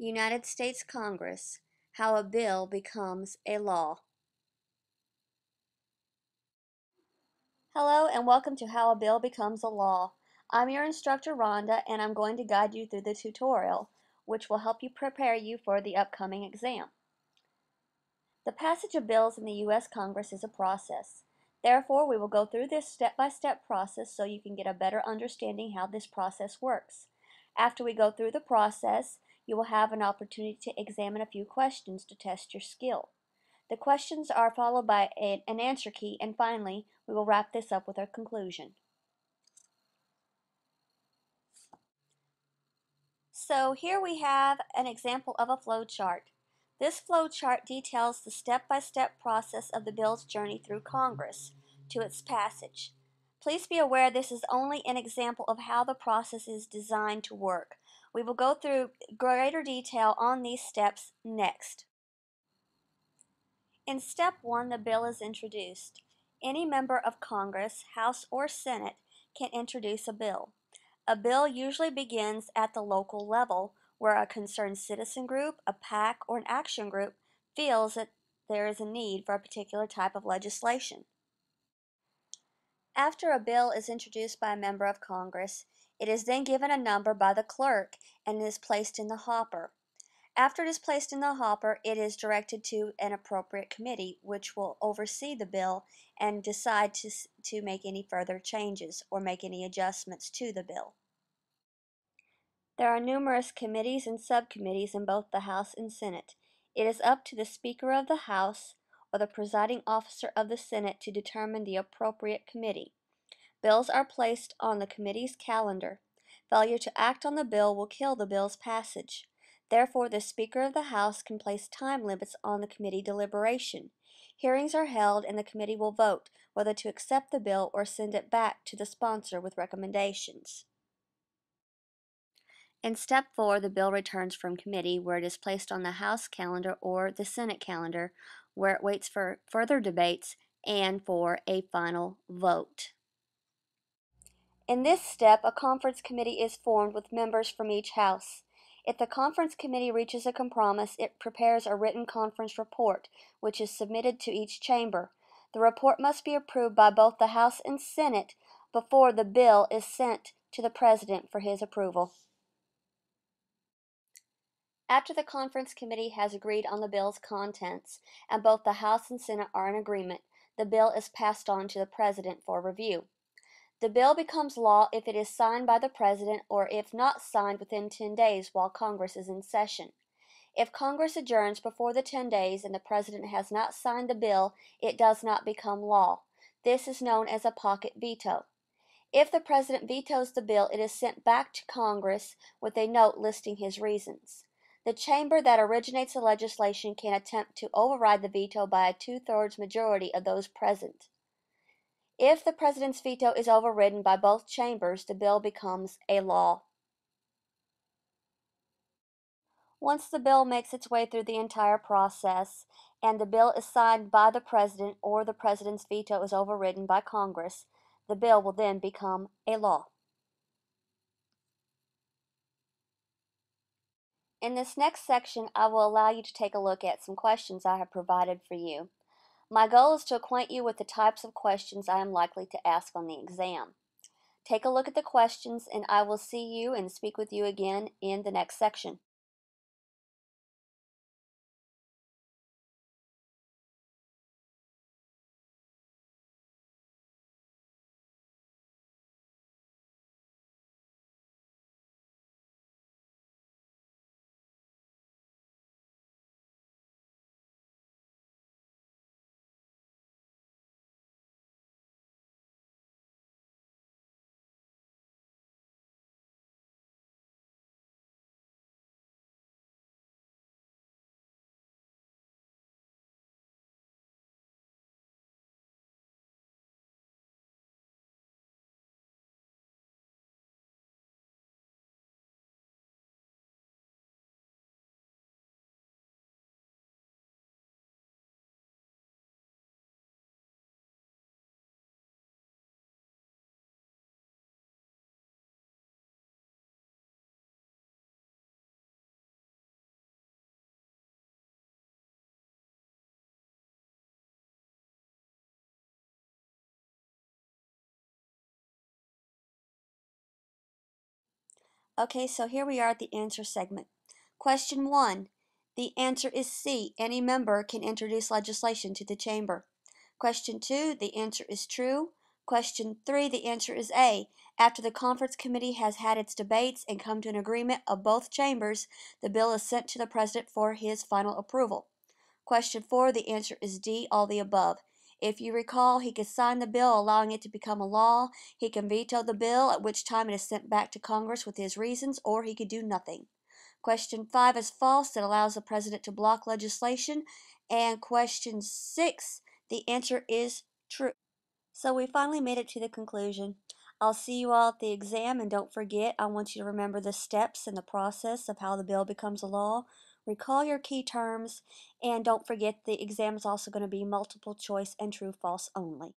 United States Congress, how a bill becomes a law. Hello and welcome to How a Bill Becomes a Law. I'm your instructor Rhonda and I'm going to guide you through the tutorial, which will help you prepare you for the upcoming exam. The passage of bills in the U.S. Congress is a process. Therefore, we will go through this step-by-step process so you can get a better understanding how this process works. After we go through the process, you will have an opportunity to examine a few questions to test your skill. The questions are followed by an answer key, and finally, we will wrap this up with our conclusion. So here we have an example of a flow chart. This flow chart details the step-by-step process of the bill's journey through Congress to its passage. Please be aware this is only an example of how the process is designed to work. We will go through greater detail on these steps next. In step 1, the bill is introduced. Any member of Congress, House or Senate, can introduce a bill. A bill usually begins at the local level, where a concerned citizen group, a PAC, or an action group feels that there is a need for a particular type of legislation. After a bill is introduced by a member of Congress, it is then given a number by the clerk and is placed in the hopper. After it is placed in the hopper, it is directed to an appropriate committee, which will oversee the bill and decide to make any further changes or make any adjustments to the bill. There are numerous committees and subcommittees in both the House and Senate. It is up to the Speaker of the House or the presiding officer of the Senate to determine the appropriate committee. Bills are placed on the committee's calendar. Failure to act on the bill will kill the bill's passage. Therefore, the Speaker of the House can place time limits on the committee deliberation. Hearings are held and the committee will vote whether to accept the bill or send it back to the sponsor with recommendations. In step 4, the bill returns from committee where it is placed on the House calendar or the Senate calendar where it waits for further debates and for a final vote. In this step, a conference committee is formed with members from each house. If the conference committee reaches a compromise, it prepares a written conference report, which is submitted to each chamber. The report must be approved by both the House and Senate before the bill is sent to the President for his approval. After the conference committee has agreed on the bill's contents, and both the House and Senate are in agreement, the bill is passed on to the President for review. The bill becomes law if it is signed by the President or if not signed within 10 days while Congress is in session. If Congress adjourns before the 10 days and the President has not signed the bill, it does not become law. This is known as a pocket veto. If the President vetoes the bill, it is sent back to Congress with a note listing his reasons. The chamber that originates the legislation can attempt to override the veto by a 2/3 majority of those present. If the President's veto is overridden by both chambers, the bill becomes a law. Once the bill makes its way through the entire process and the bill is signed by the President or the President's veto is overridden by Congress, the bill will then become a law. In this next section, I will allow you to take a look at some questions I have provided for you. My goal is to acquaint you with the types of questions I am likely to ask on the exam. Take a look at the questions and I will see you and speak with you again in the next section. Okay, so here we are at the answer segment. Question 1. The answer is C. Any member can introduce legislation to the chamber. Question 2. The answer is true. Question 3. The answer is A. After the conference committee has had its debates and come to an agreement of both chambers, the bill is sent to the president for his final approval. Question 4. The answer is D. All the above. If you recall, he could sign the bill allowing it to become a law, he can veto the bill, at which time it is sent back to Congress with his reasons, or he could do nothing. Question 5 is false. It allows the president to block legislation. And question 6, the answer is true. So we finally made it to the conclusion. I'll see you all at the exam, and don't forget, I want you to remember the steps and the process of how the bill becomes a law. Recall your key terms, and don't forget the exam is also going to be multiple choice and true false only.